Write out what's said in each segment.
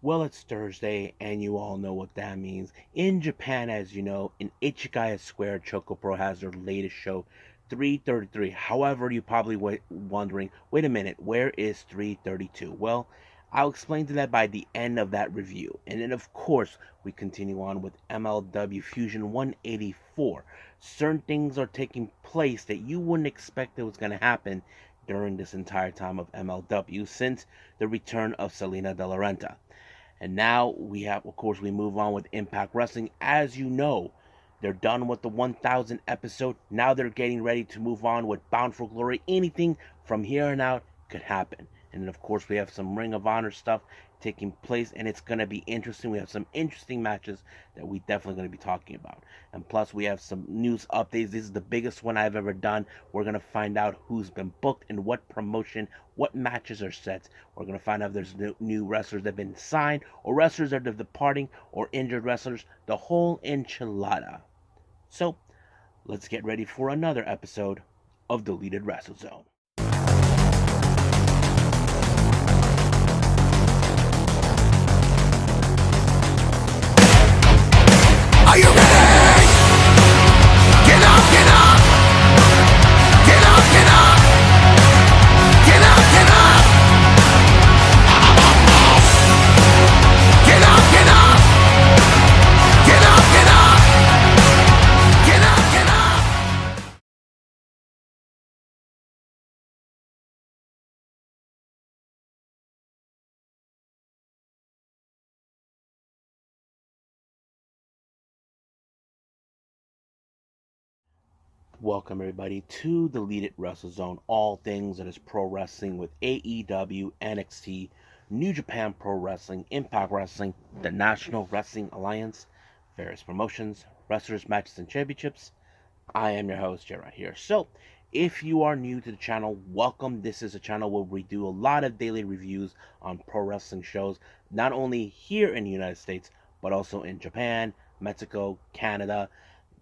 Well, it's Thursday, and you all know what that means. In Japan, as you know, in Ichigaya Square, ChocoPro has their latest show, 333. However, you're probably wondering, wait a minute, where is 332? Well, I'll explain to that by the end of that review. And then, of course, we continue on with MLW Fuion 184. Certain things are taking place that you wouldn't expect that was going to happen during this entire time of MLW since the return of Selena De La Renta. And now we have, of course, we move on with Impact Wrestling. As you know, they're done with the 1000 episode. Now they're getting ready to move on with Bound for Glory. Anything from here on out could happen. And then, of course, we have some Ring of Honor stuff taking place, and it's going to be interesting. We have some interesting matches that we definitely going to be talking about. And plus, we have some news updates. This is the biggest one I've ever done. We're going to find out who's been booked in what promotion, what matches are set. We're going to find out if there's new wrestlers that have been signed, or wrestlers that are departing, or injured wrestlers. The whole enchilada. So, let's get ready for another episode of Deleted Wrestle Zone. Are you ready? Get up, get up! Get up, get up! Get up, get up! Get up, get up! Get up, get up! Get up, get up! Welcome everybody to Deleted Wrestle Zone, all things that is pro wrestling with AEW, NXT, New Japan Pro Wrestling, Impact Wrestling, the National Wrestling Alliance, various promotions, wrestlers, matches, and championships. I am your host, Jared here. So, if you are new to the channel, welcome. This is a channel where we do a lot of daily reviews on pro wrestling shows, not only here in the United States, but also in Japan, Mexico, Canada,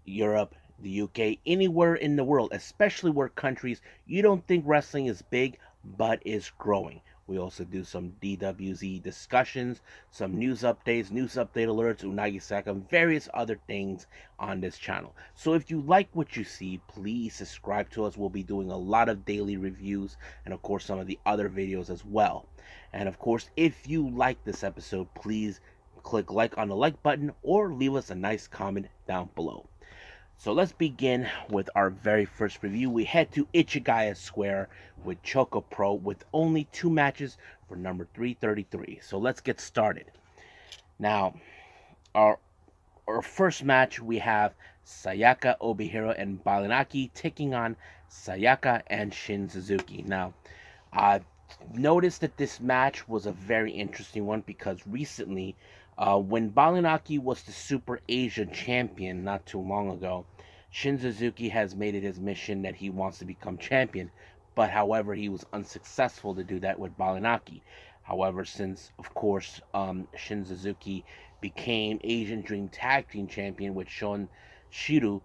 Europe, the UK, anywhere in the world, especially where countries you don't think wrestling is big, but is growing. We also do some DWZ discussions, some news updates, news update alerts, Unagi Saka, various other things on this channel. So if you like what you see, please subscribe to us. We'll be doing a lot of daily reviews and, of course, some of the other videos as well. And, of course, if you like this episode, please click like on the like button or leave us a nice comment down below. So let's begin with our very first review. We head to Ichigaya Square with ChocoPro with only 2 matches for number 333. So let's get started. Now, our first match, we have Sayaka Obihiro and Balinaki taking on Sayaka and Shin Suzuki. Now, I noticed that this match was a very interesting one because recently, when Balinaki was the Super Asia champion not too long ago, Shin Suzuki has made it his mission that he wants to become champion. But however, he was unsuccessful to do that with Balinaki. However, since of course Shin Suzuki became Asian Dream Tag Team Champion with Shon Shiru,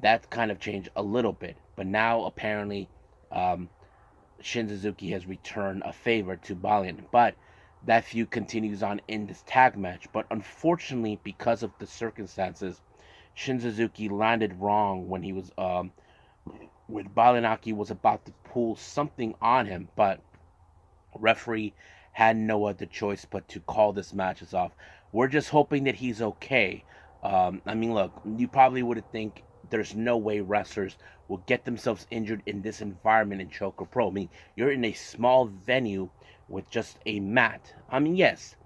that kind of changed a little bit. But now apparently um, Shin Suzuki has returned a favor to Balian. But that feud continues on in this tag match. But unfortunately, because of the circumstances, Shin Suzuki landed wrong when he was when Balinaki was about to pull something on him, but referee had no other choice but to call this match off. We're just hoping that he's okay. I mean, look, you probably would think there's no way wrestlers will get themselves injured in this environment in ChocoPro. I mean, you're in a small venue with just a mat. I mean, yes,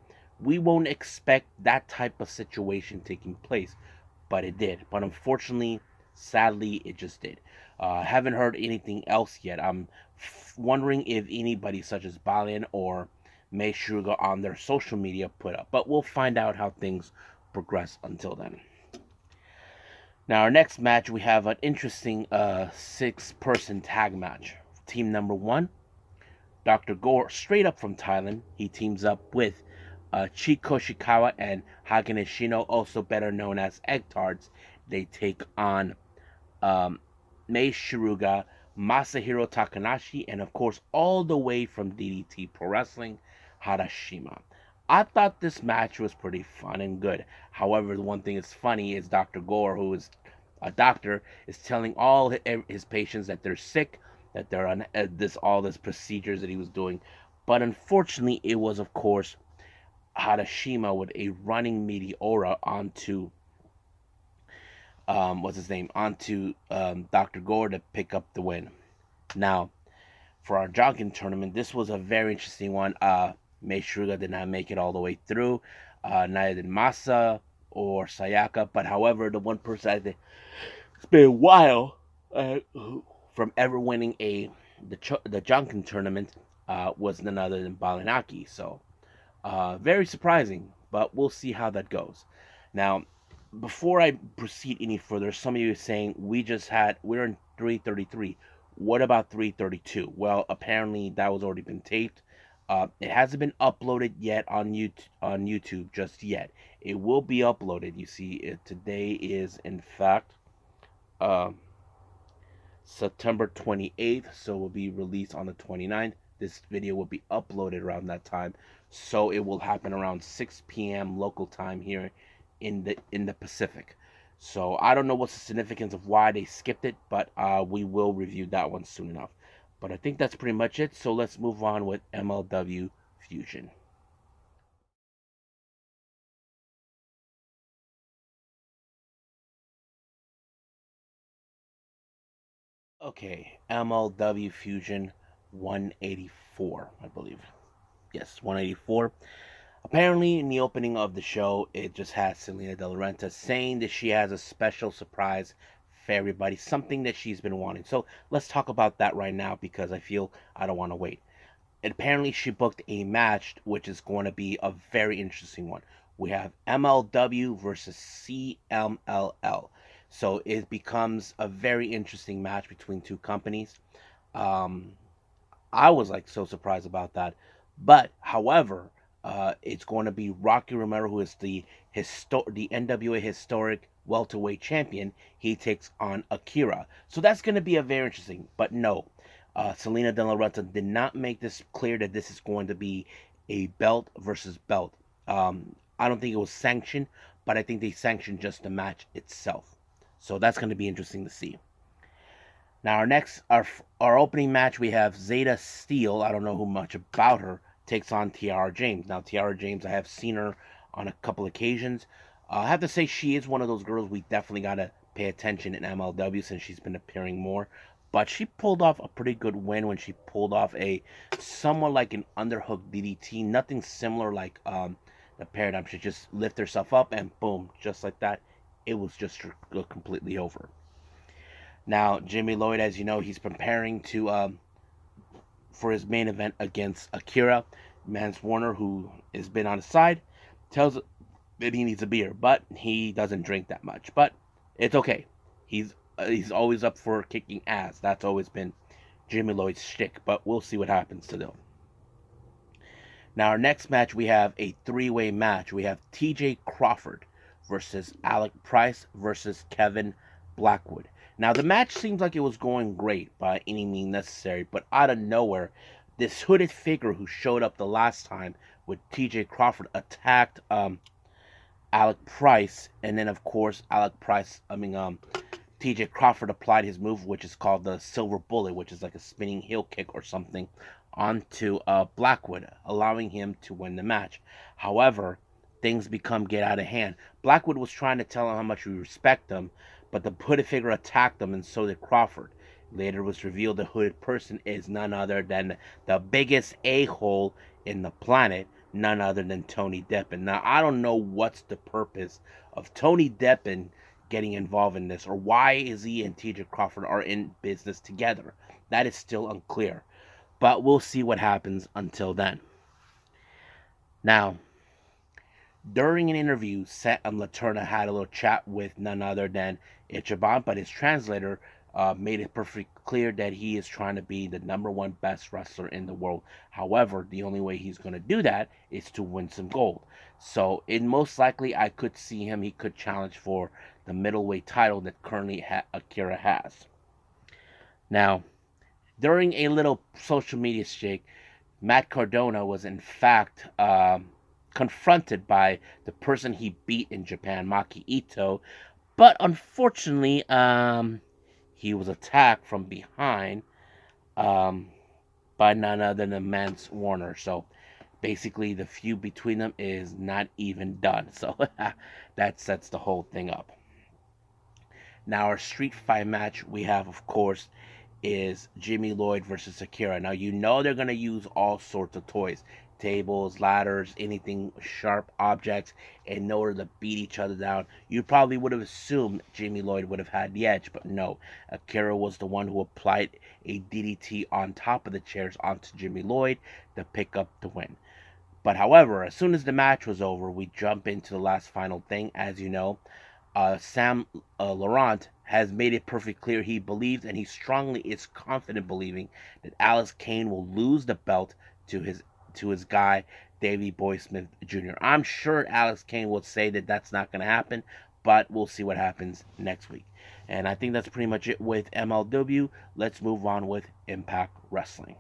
we won't expect that type of situation taking place, but it did. But unfortunately, sadly, it just did. Haven't heard anything else yet. I'm wondering if anybody such as Balian or Mei Sugar on their social media put up. But we'll find out how things progress until then. Now, our next match, we have an interesting 6-person tag match. Team number 1, Dr. Gore, straight up from Thailand. He teams up with Chiko Shikawa and Hagane Shino, also better known as Egg Tarts. They take on Mei Shiruga, Masahiro Takanashi, and of course, all the way from DDT Pro Wrestling, Harashima. I thought this match was pretty fun and good. However, the one thing that's funny is Dr. Gore, who is a doctor, is telling all his patients that they're sick, that they're on all this procedures that he was doing. But unfortunately, it was, of course, Harashima with a running Meteora onto what's his name, onto Dr. Gore to pick up the win. Now, for our jogging tournament, this was a very interesting one. Meishuga did not make it all the way through. Neither did Masa or Sayaka. But however, the one person I think it's been a while from ever winning the jogging tournament was none other than Balinaki. So very surprising, but we'll see how that goes. Now, before I proceed any further, some of you are saying we're in 333. What about 332? Well, apparently that was already been taped. It hasn't been uploaded yet on YouTube just yet. It will be uploaded. You see, today is in fact uh, September 28th, so it will be released on the 29th. This video will be uploaded around that time, so it will happen around 6 p.m. local time here in the Pacific. So I don't know what's the significance of why they skipped it, but we will review that one soon enough. But I think that's pretty much it. So let's move on with MLW Fuion. Okay, MLW Fuion 184, I believe. Yes, 184. Apparently, in the opening of the show, it just has Salina De La Renta saying that she has a special surprise for everybody, something that she's been wanting. So let's talk about that right now because I feel I don't want to wait. And apparently, she booked a match which is going to be a very interesting one. We have MLW versus CMLL. So it becomes a very interesting match between two companies. Um, I was like so surprised about that. But however, it's going to be Rocky Romero, who is the NWA historic welterweight champion. He takes on Akira, so that's going to be a very interesting. But no, Selena De La Renta did not make this clear that this is going to be a belt versus belt. I don't think it was sanctioned, but I think they sanctioned just the match itself. So that's going to be interesting to see. Now our opening match, we have Zeta Steele. I don't know who much about her. Takes on Tiara James. Now Tiara James, I have seen her on a couple occasions. I have to say she is one of those girls we definitely gotta pay attention in MLW since she's been appearing more. But she pulled off a pretty good win when she pulled off a somewhat like an underhook DDT. Nothing similar like the paradigm. She just lift herself up and boom, just like that, it was just completely over. Now, Jimmy Lloyd, as you know, he's preparing to for his main event against Akira. Mance Warner, who has been on his side, tells that he needs a beer, but he doesn't drink that much. But it's okay. He's always up for kicking ass. That's always been Jimmy Lloyd's shtick. But we'll see what happens to them. Now, our next match, we have a three-way match. We have T.J. Crawford versus Alec Price versus Kevin Blackwood. Now, the match seems like it was going great by any means necessary, but out of nowhere, this hooded figure who showed up the last time with T.J. Crawford attacked Alec Price, and then of course T.J. Crawford applied his move, which is called the Silver Bullet, which is like a spinning heel kick or something, onto Blackwood, allowing him to win the match. However, things get out of hand. Blackwood was trying to tell him how much we respect him, but the hooded figure attacked him, and so did Crawford. Later it was revealed the hooded person is none other than the biggest a-hole in the planet, none other than Tony Deppen. Now, I don't know what's the purpose of Tony Deppen getting involved in this, or why is he and TJ Crawford are in business together. That is still unclear. But we'll see what happens until then. Now, during an interview, Seth Laterna had a little chat with none other than Ichiban, but his translator made it perfectly clear that he is trying to be the number one best wrestler in the world. However, the only way he's going to do that is to win some gold. So, most likely, I could see he could challenge for the middleweight title that currently Akira has. Now, during a little social media shake, Matt Cardona was in fact confronted by the person he beat in Japan, Maki Ito, but unfortunately, he was attacked from behind um, by none other than Mance Warner. So basically, the feud between them is not even done. So that sets the whole thing up. Now, our street fight match we have, of course, is Jimmy Lloyd versus Akira. Now, you know they're going to use all sorts of toys, tables, ladders, anything sharp objects in order to beat each other down. You probably would have assumed Jimmy Lloyd would have had the edge, but no. Akira was the one who applied a DDT on top of the chairs onto Jimmy Lloyd to pick up the win. But however, as soon as the match was over, we jump into the last final thing. As you know, Sam Laurent has made it perfectly clear he believes, and he strongly is confident believing, that Alex Kane will lose the belt to his guy Davey Boy Smith Jr. I'm sure Alex Kane will say that that's not going to happen, but we'll see what happens next week. And I think that's pretty much it with MLW. Let's move on with Impact Wrestling.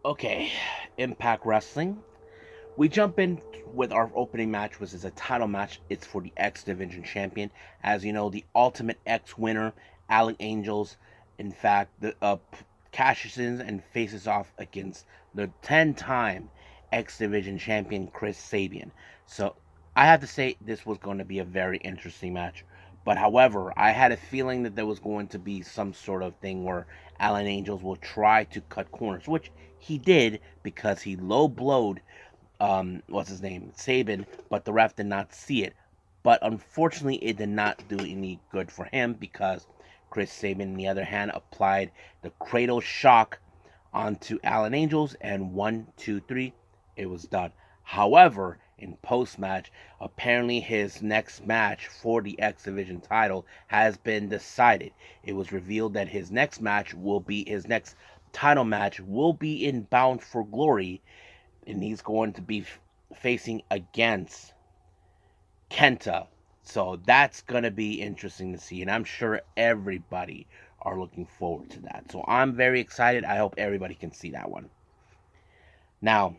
Okay, Impact Wrestling. We jump in with our opening match, which is a title match. It's for the X Division champion. As you know, the Ultimate X winner, Alec Angels, in fact, cashes in and faces off against the 10-time X Division champion, Chris Sabian. So I have to say this was going to be a very interesting match. But however, I had a feeling that there was going to be some sort of thing where Alan Angels will try to cut corners, which he did because he low blowed what's his name, Sabin, but the ref did not see it. But unfortunately, it did not do any good for him because Chris Sabin, on the other hand, applied the cradle shock onto Alan Angels, and 1, 2, 3, it was done. However, in post match, apparently his next match for the X Division title has been decided. It was revealed that his next title match will be in Bound for Glory, and he's going to be facing against Kenta. So that's going to be interesting to see, and I'm sure everybody are looking forward to that. So I'm very excited. I hope everybody can see that one. Now,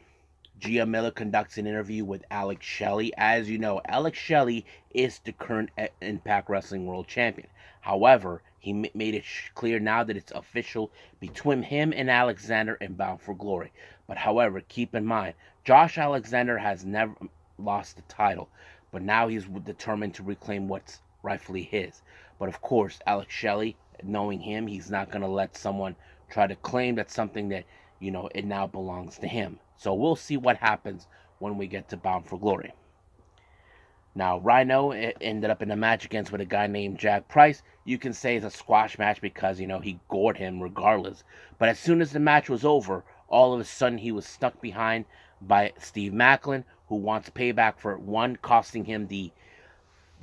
Gia Miller conducts an interview with Alex Shelley. As you know, Alex Shelley is the current Impact Wrestling World Champion. However, he made it clear now that it's official between him and Alexander in Bound for Glory. But however, keep in mind, Josh Alexander has never lost the title, but now he's determined to reclaim what's rightfully his. But of course, Alex Shelley, knowing him, he's not going to let someone try to claim that's something that, it now belongs to him. So we'll see what happens when we get to Bound for Glory. Now, Rhino ended up in a match with a guy named Jack Price. You can say it's a squash match because, he gored him regardless. But as soon as the match was over, all of a sudden he was stuck behind by Steve Macklin, who wants payback for one, costing him the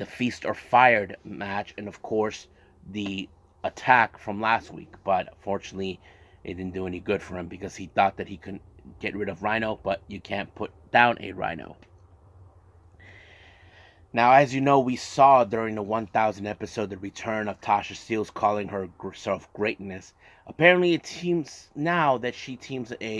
Feast or Fired match, and of course, the attack from last week. But fortunately, it didn't do any good for him because he thought that he could get rid of Rhino, but you can't put down a Rhino. Now, as you know, we saw during the 1000 episode the return of Tasha Steelz, calling herself greatness. Apparently, it seems now that she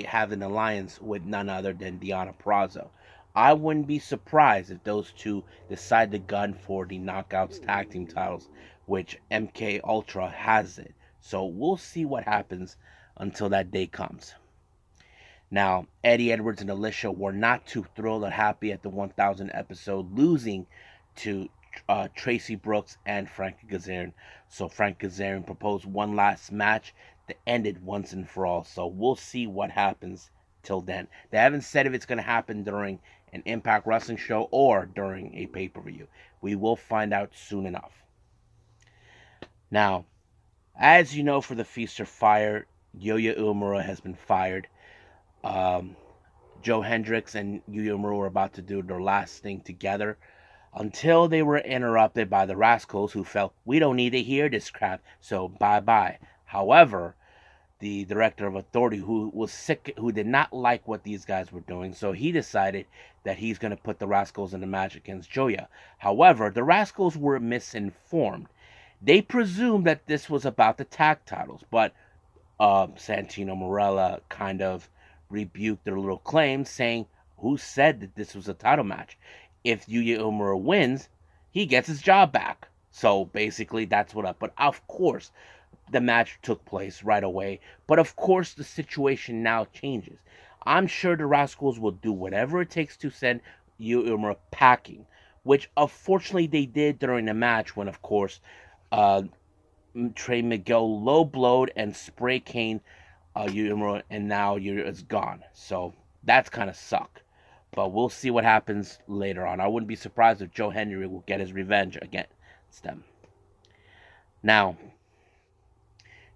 have an alliance with none other than Deonna Purrazzo. I wouldn't be surprised if those two decide to gun for the Knockouts tag team titles, which MK Ultra has it. So we'll see what happens until that day comes. Now, Eddie Edwards and Alicia were not too thrilled or happy at the 1000 episode, losing to Tracy Brooks and Frankie Kazarian. So Frankie Kazarian proposed one last match that ended once and for all. So we'll see what happens till then. They haven't said if it's going to happen during an Impact Wrestling show or during a pay-per-view. We will find out soon enough. Now, as you know, for the Feast or Fire, Yuya Uemura has been fired. Joe Hendricks and Yuya Uemura were about to do their last thing together until they were interrupted by the Rascals, who felt, we don't need to hear this crap, so bye-bye. However, the director of Authority, who was sick, who did not like what these guys were doing, so he decided that he's going to put the Rascals in the match against Joya. However, the Rascals were misinformed. They presumed that this was about the tag titles, but Santino Marella kind of rebuked their little claims, saying, "Who said that this was a title match? If Yuya Uemura wins, he gets his job back." So basically, that's what up. But of course, the match took place right away. But of course, the situation now changes. I'm sure the Rascals will do whatever it takes to send Yuya Uemura packing, which unfortunately they did during the match when, of course, uh, Trey Miguel low blowed and spray cane Yuya, and now Yuya is gone. So that's kind of suck. But we'll see what happens later on. I wouldn't be surprised if Joe Henry will get his revenge against them. Now,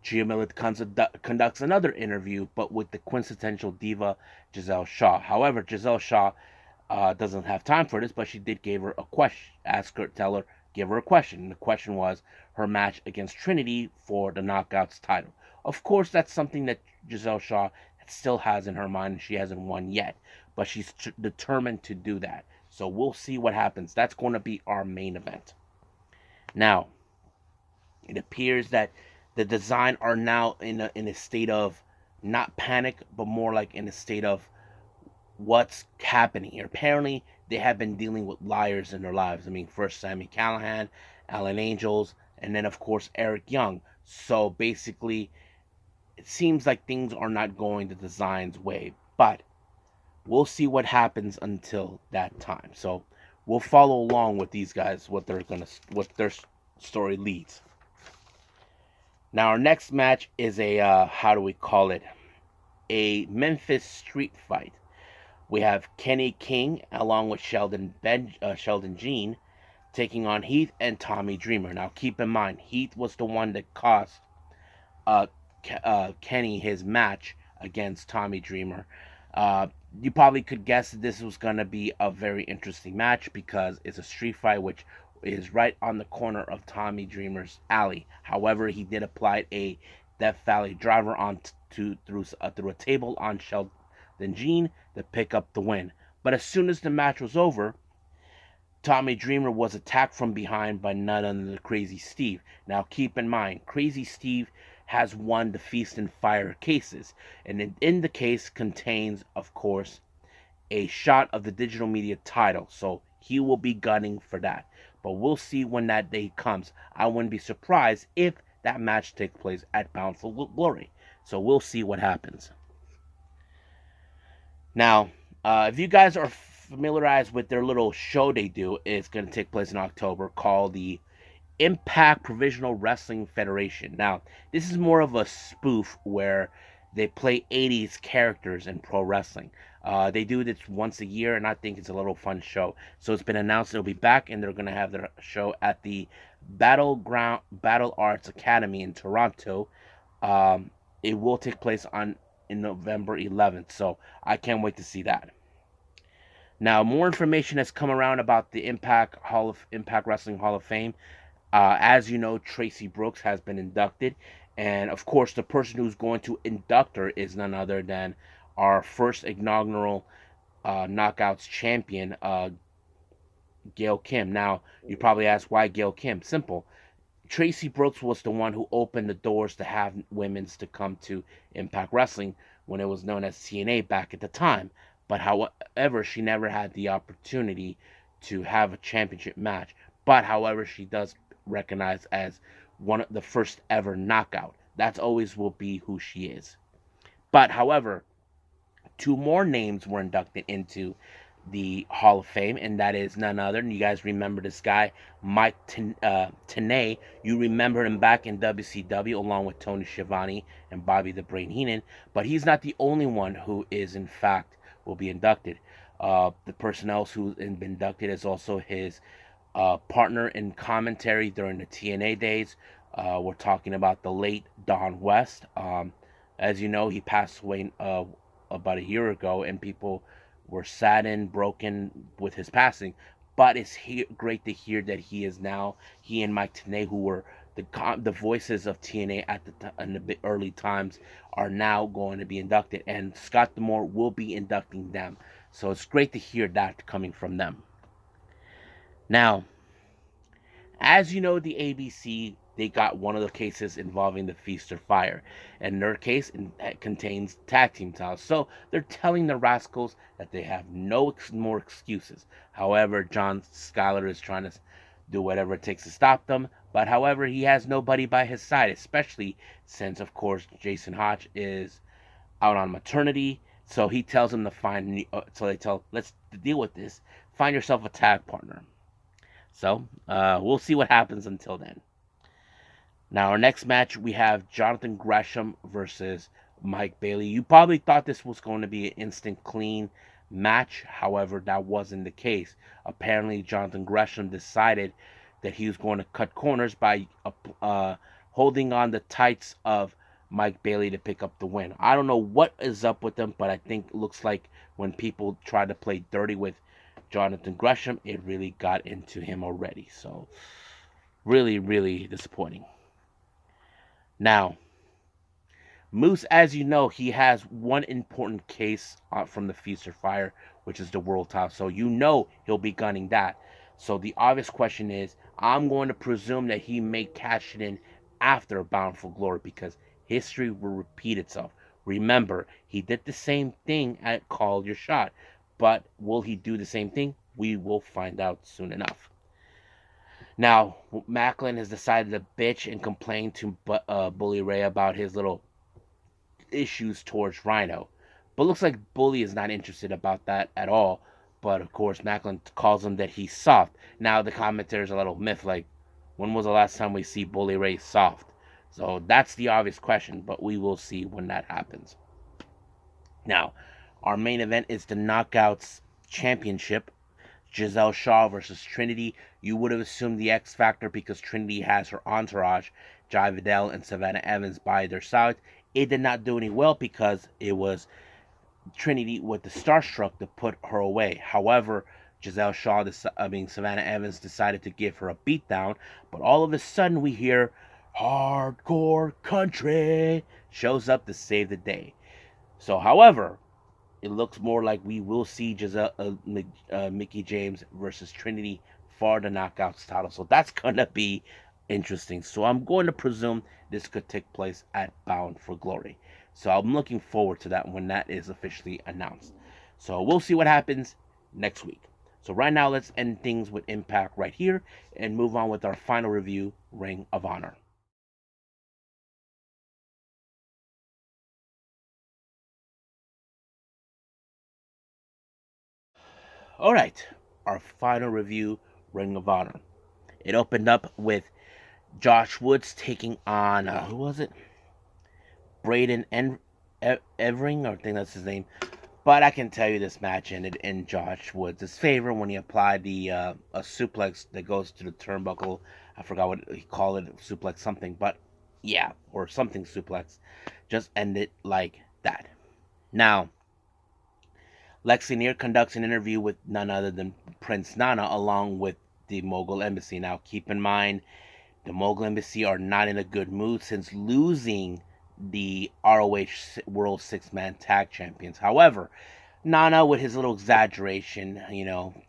Gia Miller conducts another interview, but with the quintessential diva Giselle Shaw. However, Giselle Shaw doesn't have time for this, but she did give her a question. Give her a question. And the question was her match against Trinity for the Knockouts title. Of course, that's something that Giselle Shaw still has in her mind. She hasn't won yet, but she's determined to do that. So we'll see what happens. That's going to be our main event. Now, it appears that the design are now in a state of not panic, but more like in a state of what's happening here. Apparently, they have been dealing with liars in their lives. I mean, first Sami Callihan, Alan Angels, and then of course Eric Young. So basically, it seems like things are not going the design's way. But we'll see what happens until that time. So we'll follow along with these guys, what their story leads. Now our next match is a how do we call it? A Memphis street fight. We have Kenny King along with Sheldon Jean taking on Heath and Tommy Dreamer. Now keep in mind, Heath was the one that cost Kenny his match against Tommy Dreamer. You probably could guess that this was going to be a very interesting match because it's a street fight, which is right on the corner of Tommy Dreamer's alley. However, he did apply a Death Valley driver through a table on Sheldon Jean to pick up the win. But as soon as the match was over, Tommy Dreamer was attacked from behind by none other than Crazy Steve. Now keep in mind, Crazy Steve has won the Feast and Fire cases, and in the case contains, of course, a shot of the digital media title, so he will be gunning for that. But we'll see when that day comes. I wouldn't be surprised if that match takes place at Bound for Glory. So we'll see what happens. Now, if you guys are familiarized with their little show they do, it's going to take place in October, called the Impact Provisional Wrestling Federation. Now, this is more of a spoof where they play 80s characters in pro wrestling. They do this once a year, and I think it's a little fun show. So it's been announced it'll be back, and they're going to have their show at the Battle Arts Academy in Toronto. It will take place in November 11th, so I can't wait to see that. Now, more information has come around about the Impact Wrestling Hall of Fame. As you know, Tracy Brooks has been inducted, and of course, the person who's going to induct her is none other than our first inaugural Knockouts champion, Gail Kim. Now, you probably ask, why Gail Kim? Simple. Tracy Brooks was the one who opened the doors to have women's to come to Impact Wrestling when it was known as TNA back at the time. But however, she never had the opportunity to have a championship match. But however, she does recognize as one of the first ever knockout. That's always will be who she is. But however, two more names were inducted into the Hall of Fame, and that is none other. And you guys remember this guy, Mike Tenay. You remember him back in WCW along with Tony Schiavone and Bobby the Brain Heenan. But he's not the only one who is, in fact, will be inducted. The person else who's been inducted is also his partner in commentary during the TNA days. We're talking about the late Don West. As you know, he passed away about a year ago, and people were saddened, broken with his passing. But it's great to hear that he and Mike Tenay, who were the voices of TNA in the early times, are now going to be inducted, and Scott D'Amore will be inducting them. So it's great to hear that coming from them. Now, as you know, the ABC they got one of the cases involving the Feast or Fire. And their case contains tag team titles. So they're telling the Rascals that they have no more excuses. However, John Skyler is trying to do whatever it takes to stop them. But however, he has nobody by his side, especially since, of course, Jason Hodge is out on maternity. So he tells them to find. So they tell, let's deal with this. Find yourself a tag partner. So we'll see what happens until then. Now, our next match, we have Jonathan Gresham versus Mike Bailey. You probably thought this was going to be an instant clean match. However, that wasn't the case. Apparently, Jonathan Gresham decided that he was going to cut corners by holding on the tights of Mike Bailey to pick up the win. I don't know what is up with them, but I think it looks like when people try to play dirty with Jonathan Gresham, it really got into him already. So, really, really disappointing. Now, Moose, as you know, he has one important case from the Feast or Fire, which is the world title. So you know he'll be gunning that. So the obvious question is, I'm going to presume that he may cash it in after Bound for Glory because history will repeat itself. Remember, he did the same thing at Call Your Shot. But will he do the same thing? We will find out soon enough. Now, Macklin has decided to bitch and complain to Bully Ray about his little issues towards Rhino. But looks like Bully is not interested about that at all. But of course, Macklin calls him that he's soft. Now, the commentator's a little myth, like, when was the last time we see Bully Ray soft? So that's the obvious question, but we will see when that happens. Now, our main event is the Knockouts Championship. Giselle Shaw versus Trinity. You would have assumed the X Factor because Trinity has her entourage, Jai Vidal and Savannah Evans, by their side. It did not do any well because it was Trinity with the Starstruck to put her away. However, Savannah Evans decided to give her a beatdown, but all of a sudden we hear Hardcore Country shows up to save the day. So, however, it looks more like we will see Mickie James versus Trinity for the Knockouts title. So that's going to be interesting. So I'm going to presume this could take place at Bound for Glory. So I'm looking forward to that when that is officially announced. So we'll see what happens next week. So right now, let's end things with Impact right here and move on with our final review, Ring of Honor. All right, our final review, Ring of Honor. It opened up with Josh Woods taking on, who was it? Braden Evering, I think that's his name. But I can tell you this match ended in Josh Woods' favor when he applied the a suplex that goes to the turnbuckle. I forgot what he called it, suplex something, but yeah, or something suplex. Just ended like that. Now, Lexi Neer conducts an interview with none other than Prince Nana along with the Mogul Embassy. Now, keep in mind, the Mogul Embassy are not in a good mood since losing the ROH World Six-Man Tag Champions. However, Nana, with his little exaggeration,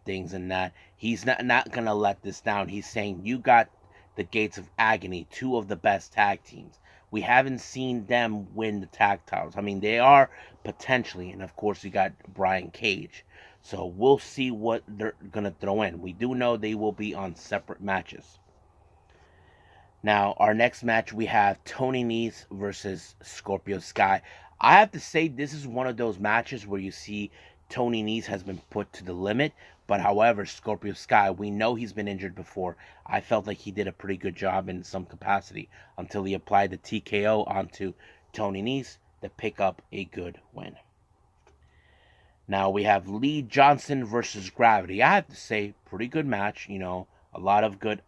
things and that, he's not going to let this down. He's saying, you got the Gates of Agony, two of the best tag teams. We haven't seen them win the tag titles. I mean, they are potentially, and of course, you got Brian Cage. So we'll see what they're going to throw in. We do know they will be on separate matches. Now, our next match, we have Tony Nese versus Scorpio Sky. I have to say, this is one of those matches where you see Tony Nese has been put to the limit. But however, Scorpio Sky, we know he's been injured before. I felt like he did a pretty good job in some capacity until he applied the TKO onto Tony Nese to pick up a good win. Now we have Lee Johnson versus Gravity. I have to say, pretty good match. A lot of good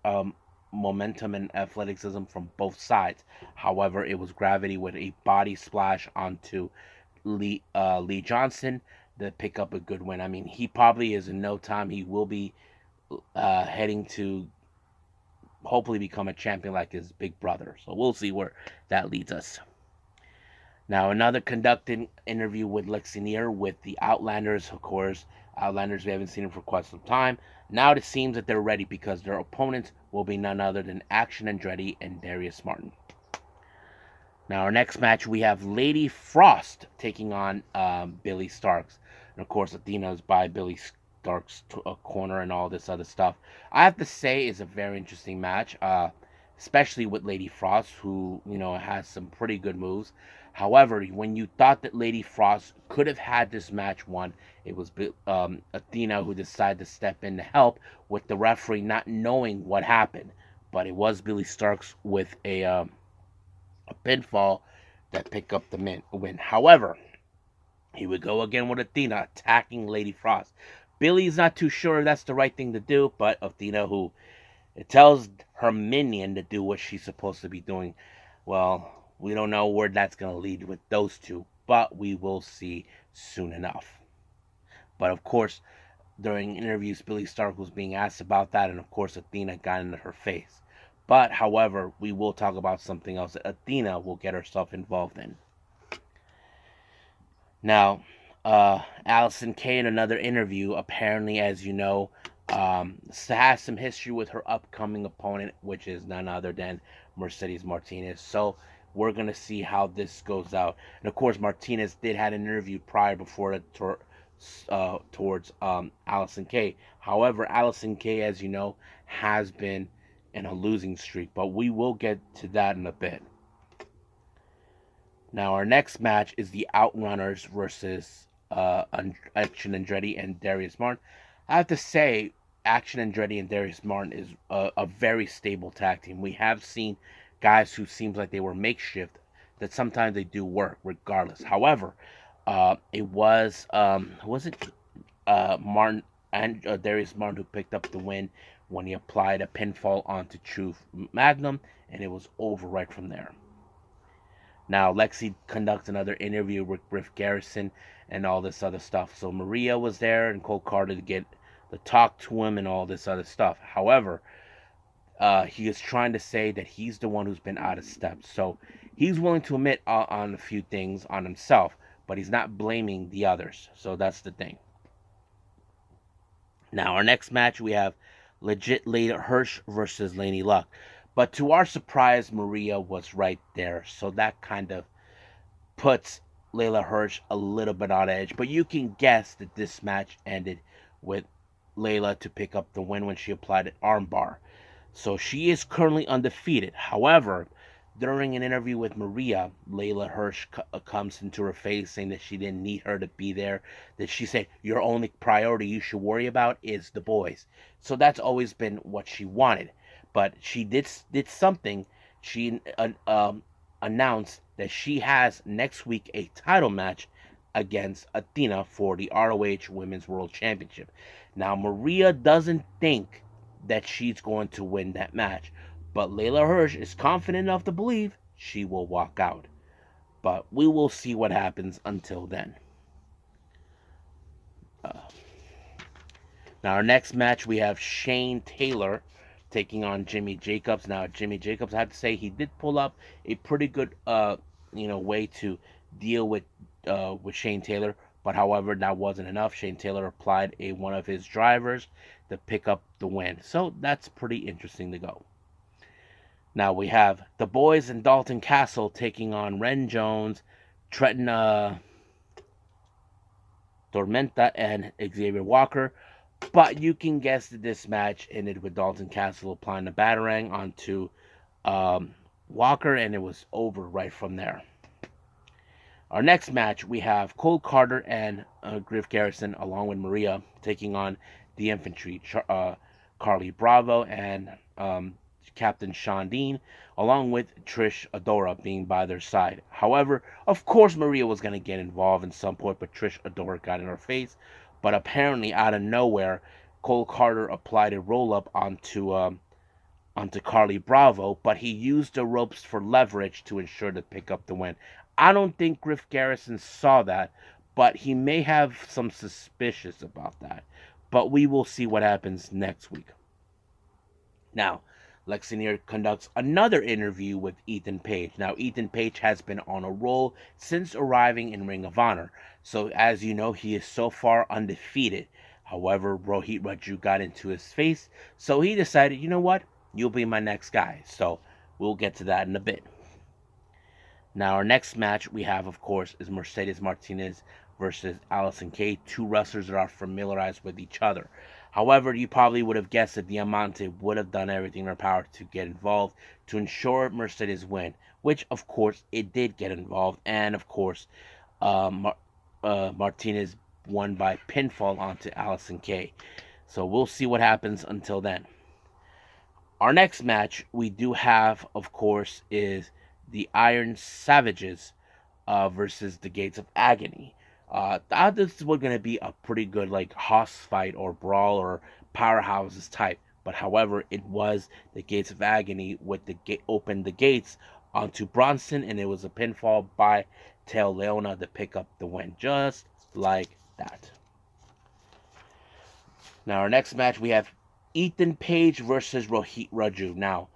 momentum and athleticism from both sides. However, it was Gravity with a body splash onto Lee Johnson to pick up a good win. I mean, he probably is in no time. He will be heading to hopefully become a champion like his big brother. So we'll see where that leads us. Now, another conducting interview with Lexi Neer with the Outlanders, of course. Outlanders, we haven't seen them for quite some time. Now it seems that they're ready because their opponents will be none other than Action Andretti and Darius Martin. Now, our next match, we have Lady Frost taking on Billy Starks. And, of course, Athena is by Billy Starks' corner and all this other stuff. I have to say is a very interesting match, especially with Lady Frost, who, has some pretty good moves. However, when you thought that Lady Frost could have had this match won, it was Athena who decided to step in to help with the referee not knowing what happened. But it was Billy Starks with a pinfall that picked up the win. However, he would go again with Athena attacking Lady Frost. Billy's not too sure if that's the right thing to do, but Athena, who it tells her minion to do what she's supposed to be doing, well, we don't know where that's going to lead with those two, but we will see soon enough. But of course, during interviews, Billy Stark was being asked about that, and of course, Athena got into her face. But, however, we will talk about something else that Athena will get herself involved in. Now, Allison Kay in another interview, apparently, as you know, has some history with her upcoming opponent, which is none other than Mercedes Martinez. So, we're going to see how this goes out. And, of course, Martinez did have an interview prior before towards Allison Kay. However, Allison Kay, as you know, has been in a losing streak, but we will get to that in a bit. Now, our next match is the Outrunners versus Action Andretti and Darius Martin. I have to say, Action Andretti and Darius Martin is a very stable tag team. We have seen guys who seems like they were makeshift, that sometimes they do work regardless. However, it was Martin and Darius Martin who picked up the win when he applied a pinfall onto Truth Magnum, and it was over right from there. Now, Lexi conducts another interview with Griff Garrison and all this other stuff. So Maria was there and Cole Carter to get the talk to him and all this other stuff. However, he is trying to say that he's the one who's been out of step. So he's willing to admit on a few things on himself, but he's not blaming the others. So that's the thing. Now, our next match, we have legit Layla Hirsch versus Laney Luck. But to our surprise, Maria was right there. So that kind of puts Layla Hirsch a little bit on edge. But you can guess that this match ended with Layla to pick up the win when she applied an armbar. So she is currently undefeated. However, during an interview with Maria, Layla Hirsch comes into her face saying that she didn't need her to be there. That she said, your only priority you should worry about is the boys. So that's always been what she wanted. But she did something. She announced that she has next week a title match against Athena for the ROH Women's World Championship. Now, Maria doesn't think that she's going to win that match, but Layla Hirsch is confident enough to believe she will walk out. But we will see what happens until then. Now, our next match, we have Shane Taylor taking on Jimmy Jacobs. Now, Jimmy Jacobs, I have to say, he did pull up a pretty good, way to deal with Shane Taylor. But however, that wasn't enough. Shane Taylor applied one of his drivers to pick up the win. So that's pretty interesting to go. Now we have the boys in Dalton Castle taking on Ren Jones, Trenton Tormenta, and Xavier Walker. But you can guess that this match ended with Dalton Castle applying the batarang onto Walker, and it was over right from there. Our next match, we have Cole Carter and Griff Garrison, along with Maria, taking on the infantry, Carly Bravo and Captain Sean Dean, along with Trish Adora being by their side. However, of course, Maria was going to get involved in some point, but Trish Adora got in her face. But apparently, out of nowhere, Cole Carter applied a roll-up onto Carly Bravo, but he used the ropes for leverage to ensure to pick up the win. I don't think Griff Garrison saw that, but he may have some suspicions about that. But we will see what happens next week. Now, Lexinier conducts another interview with Ethan Page. Now, Ethan Page has been on a roll since arriving in Ring of Honor. So, as you know, he is so far undefeated. However, Rohit Raju got into his face, so he decided, you know what, you'll be my next guy. So we'll get to that in a bit. Now, our next match we have, of course, is Mercedes Martinez versus Allison Kay, two wrestlers that are familiarized with each other. However, you probably would have guessed that Diamante would have done everything in her power to get involved to ensure Mercedes win, which, of course, it did get involved, and, of course, Martinez won by pinfall onto Allison Kay. So we'll see what happens until then. Our next match we do have, of course, is the Iron Savages versus the Gates of Agony. This was going to be a pretty good like hoss fight or brawl or powerhouses type, but however, it was the Gates of Agony with the opened the gates onto Bronson, and it was a pinfall by Tail Leona to pick up the win, just like that. Now our next match we have Ethan Page versus Rohit Raju. Now,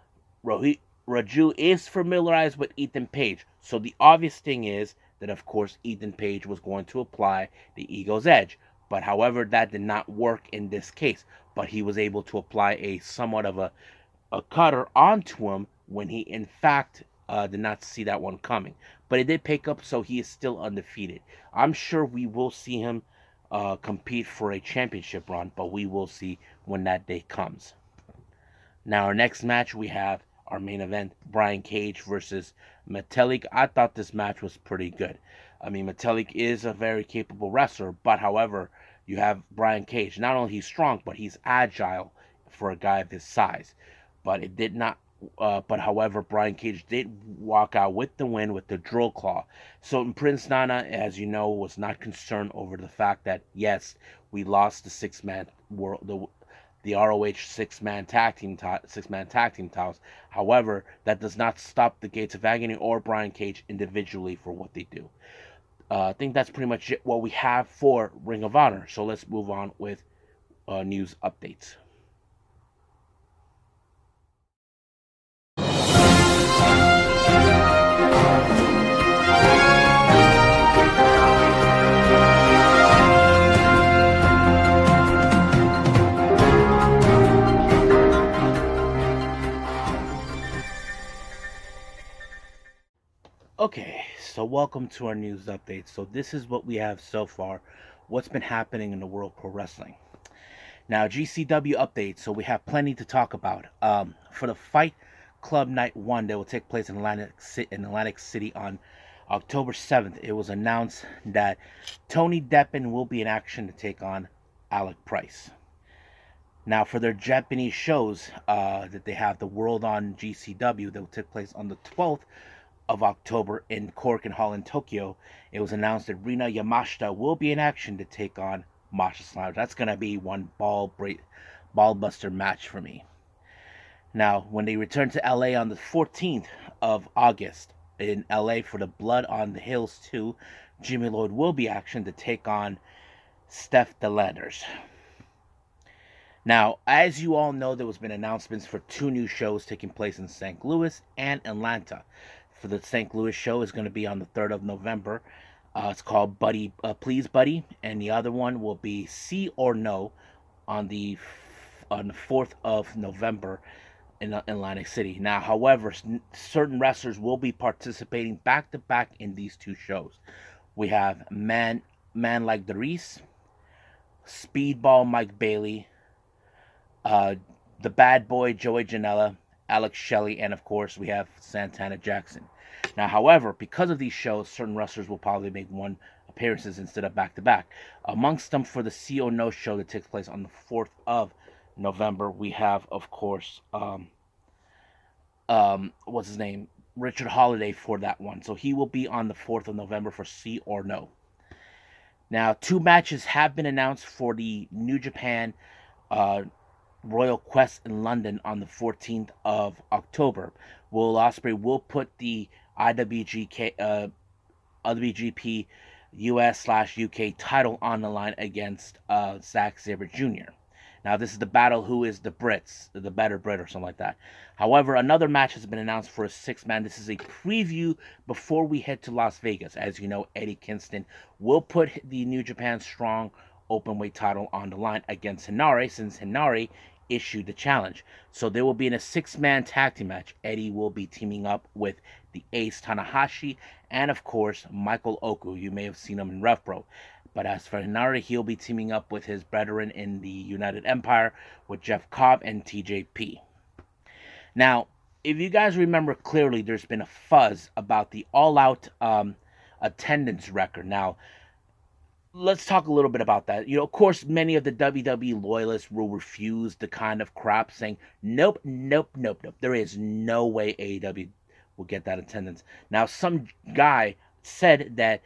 Rohit Raju is familiarized with Ethan Page, so the obvious thing is that, of course, Ethan Page was going to apply the Ego's Edge. But, however, that did not work in this case. But he was able to apply a somewhat of a cutter onto him when he, in fact, did not see that one coming. But it did pick up, so he is still undefeated. I'm sure we will see him compete for a championship run, but we will see when that day comes. Now, our next match, we have our main event, Brian Cage versus Metalik. I thought this match was pretty good. I mean, Metalik is a very capable wrestler, but however, you have Brian Cage. Not only he's strong, but he's agile for a guy of his size. But it did not. But however, Brian Cage did walk out with the win with the drill claw. So Prince Nana, as you know, was not concerned over the fact that yes, we lost the six-man world, the ROH six-man tag team titles. However, that does not stop the Gates of Agony or Brian Cage individually for what they do. I think that's pretty much it, what we have for Ring of Honor. So let's move on with news updates. Okay, so welcome to our news update. So this is what we have so far. What's been happening in the world pro wrestling? Now, GCW updates. So we have plenty to talk about. For the Fight Club Night 1 that will take place in Atlantic City on October 7th, it was announced that Tony Deppen will be in action to take on Alec Price. Now, for their Japanese shows that they have, the World on GCW that will take place on the 12th of October in Korakuen Hall in Tokyo, it was announced that Rina Yamashita will be in action to take on Masha Slaughter. That's going to be one ball-buster match for me. Now, when they return to LA on the 14th of August in LA for the Blood on the Hills 2, Jimmy Lloyd will be in action to take on Steph DeLanders. Now, as you all know, there has been announcements for two new shows taking place in St. Louis and Atlanta. For the St. Louis show is going to be on the 3rd of November. It's called Please Buddy, and the other one will be See or No on the 4th of November in Atlantic City. Now, however, certain wrestlers will be participating back to back in these two shows. We have Man Like the Reese, Speedball Mike Bailey, the Bad Boy Joey Janela, Alex Shelley, and of course we have Santana Jackson. Now, however, because of these shows, certain wrestlers will probably make one appearances instead of back-to-back. Amongst them, for the CO No show that takes place on the 4th of November, we have, of course, what's his name? Richard Holiday for that one. So he will be on the 4th of November for See or No. Now, two matches have been announced for the New Japan Royal Quest in London on the 14th of October. Will Ospreay will put the IWGP US/UK title on the line against Zack Sabre Jr. Now, this is the battle who is the better Brit or something like that. However, another match has been announced for a six-man. This is a preview before we head to Las Vegas. As you know, Eddie Kingston will put the New Japan Strong openweight title on the line against Hinari, since Hinari issued the challenge. So they will be in a 6-man tag team match. Eddie will be teaming up with the Ace Tanahashi and, of course, Michael Oku. You may have seen him in RevPro. But as for Hinari, he'll be teaming up with his brethren in the United Empire with Jeff Cobb and TJP. Now, if you guys remember clearly, there's been a fuzz about the all-out attendance record. Now, let's talk a little bit about that. Of course, many of the WWE loyalists will refuse the kind of crap, saying, nope, nope, nope, nope. There is no way AEW will get that attendance. Now, some guy said that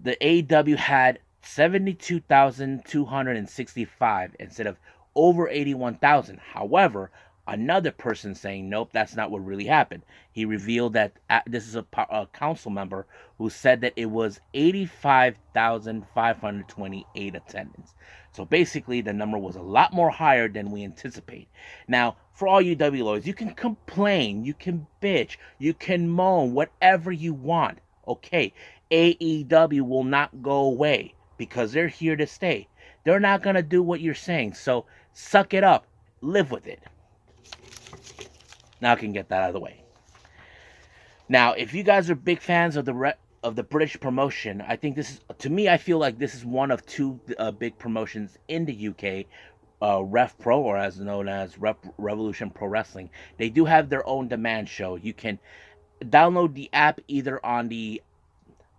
the AEW had 72,265 instead of over 81,000. However, another person saying, nope, that's not what really happened. He revealed that this is a council member who said that it was 85,528 attendance. So basically, the number was a lot more higher than we anticipate. Now, for all you W loyals, you can complain, you can bitch, you can moan, whatever you want. Okay, AEW will not go away because they're here to stay. They're not going to do what you're saying. So suck it up. Live with it. Now I can get that out of the way. Now, if you guys are big fans of the British promotion, I think this is, to me, I feel like this is one of two big promotions in the UK, RevPro, or as known as Revolution Pro Wrestling. They do have their own demand show. You can download the app either on the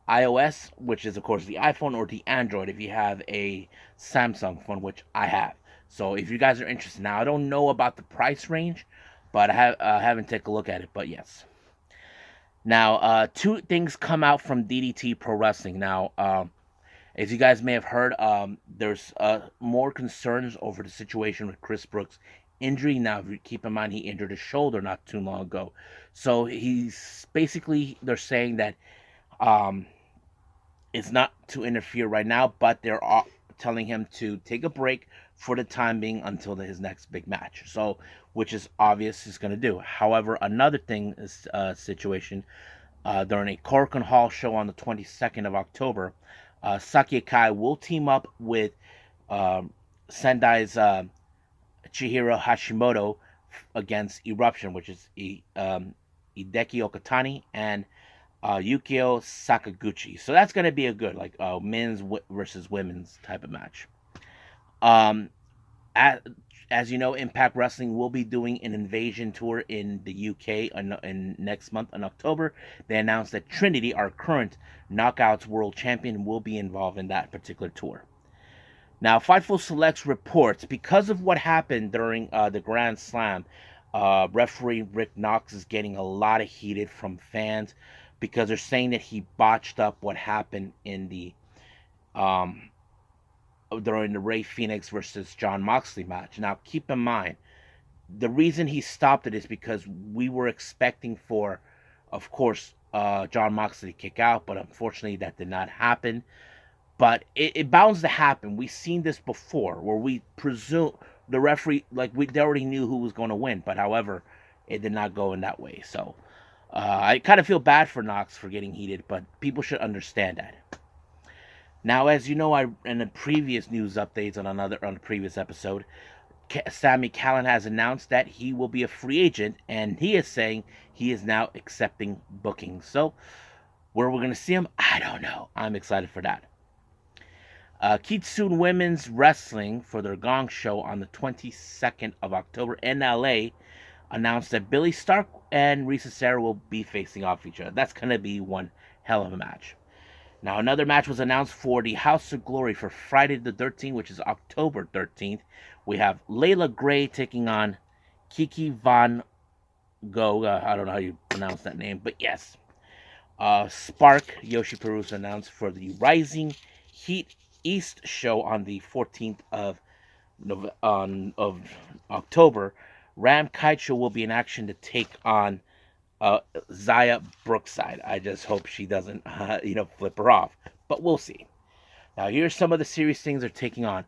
iOS, which is of course the iPhone, or the Android if you have a Samsung phone, which I have. So if you guys are interested, now I don't know about the price range, but I haven't taken a look at it. But yes. Now, two things come out from DDT Pro Wrestling. Now, as you guys may have heard, there's more concerns over the situation with Chris Brooks' injury. Now, if you keep in mind, he injured his shoulder not too long ago. So he's basically, they're saying that it's not to interfere right now, but they're telling him to take a break for the time being until his next big match. So, which is obvious he's going to do. However, another thing is situation during a Korakuen Hall show on the 22nd of October, Saki Akai will team up with Sendai's Chihiro Hashimoto against Eruption, which is Hideki Okatani and Yukio Sakaguchi. So that's going to be a good, like, men's versus women's type of match. As you know, Impact Wrestling will be doing an Invasion tour in the UK in next month in October. They announced that Trinity, our current Knockouts World Champion, will be involved in that particular tour. Now, Fightful Selects reports, because of what happened during the Grand Slam, referee Rick Knox is getting a lot of heated from fans because they're saying that he botched up what happened in the during the Rey Fenix versus Jon Moxley match. Now, keep in mind, the reason he stopped it is because we were expecting for, of course, Jon Moxley to kick out, but unfortunately that did not happen. But it bounds to happen. We've seen this before, where we presume the referee, like, they already knew who was going to win, but however, it did not go in that way. So I kind of feel bad for Knox for getting heated, but people should understand that. Now, as you know, in the previous news updates on a previous episode, Sami Callihan has announced that he will be a free agent, and he is saying he is now accepting bookings. So, where we're going to see him, I don't know. I'm excited for that. Kitsune Women's Wrestling, for their Gong show on the 22nd of October in LA, announced that Billy Stark and Risa Sera will be facing off each other. That's going to be one hell of a match. Now, another match was announced for the House of Glory for Friday the 13th, which is October 13th. We have Layla Gray taking on Kiki Von Go. I don't know how you pronounce that name, but yes. Spark Yoshi Perusa announced for the Rising Heat East show on the 14th of October. Ram Kaicho will be in action to take on Zaya Brookside. I just hope she doesn't, flip her off. But we'll see. Now, here's some of the serious things they're taking on.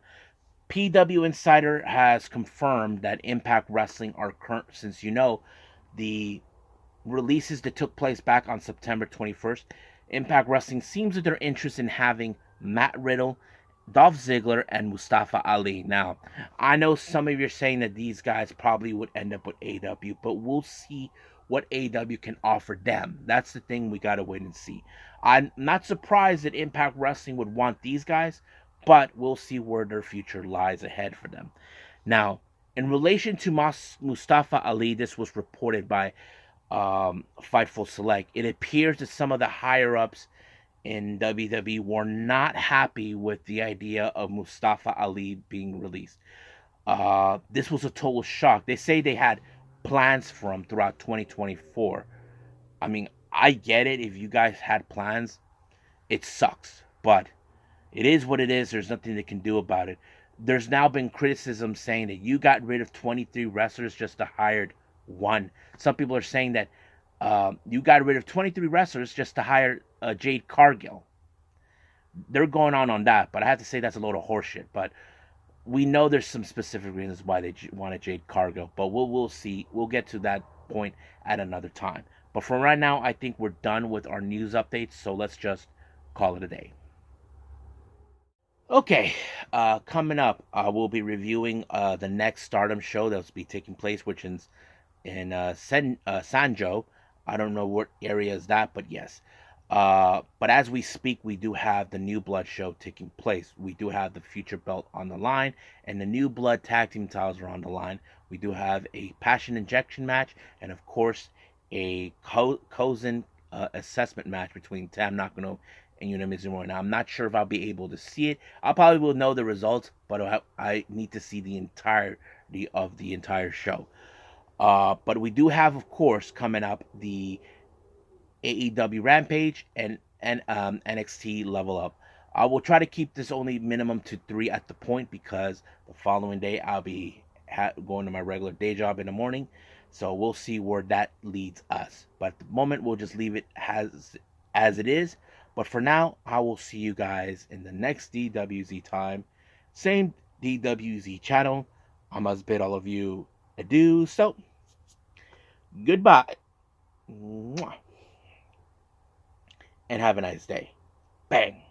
PW Insider has confirmed that Impact Wrestling are current, since the releases that took place back on September 21st. Impact Wrestling seems that they're interested in having Matt Riddle Dolph Ziggler and Mustafa Ali. Now, I know some of you are saying that these guys probably would end up with AW, but we'll see what AW can offer them. That's the thing we gotta wait and see. I'm not surprised that Impact Wrestling would want these guys, but we'll see where their future lies ahead for them. Now, in relation to Mustafa Ali, this was reported by Fightful Select. It appears that some of the higher ups in WWE were not happy with the idea of Mustafa Ali being released. This was a total shock. They say they had plans for him throughout 2024. I mean, I get it. If you guys had plans, it sucks, but it is what it is. There's nothing they can do about it. There's now been criticism saying that you got rid of 23 wrestlers just to hire one. Some people are saying that you got rid of 23 wrestlers just to hire Jade Cargill. They're going on that, but I have to say that's a load of horseshit. But we know there's some specific reasons why they wanted Jade Cargill, but we'll see. We'll get to that point at another time. But for right now, I think we're done with our news updates, so let's just call it a day. Okay, coming up, we'll be reviewing the next Stardom show that'll be taking place, which is in Sanjo. I don't know what area is that, but yes. But as we speak, we do have the New Blood show taking place. We do have the Future Belt on the line, and the New Blood tag team titles are on the line. We do have a Passion Injection match, and of course, a Kozen assessment match between Tam Nakano and Yuna Mizumori. Now, I'm not sure if I'll be able to see it. I probably will know the results, but I need to see the entirety of the entire show. But we do have, of course, coming up the AEW Rampage and NXT Level Up. I will try to keep this only minimum to 3 at the point because the following day I'll be going to my regular day job in the morning. So we'll see where that leads us. But at the moment, we'll just leave it as it is. But for now, I will see you guys in the next DWZ time. Same DWZ channel. I must bid all of you adieu. So, goodbye. Mwah. And have a nice day. Bang.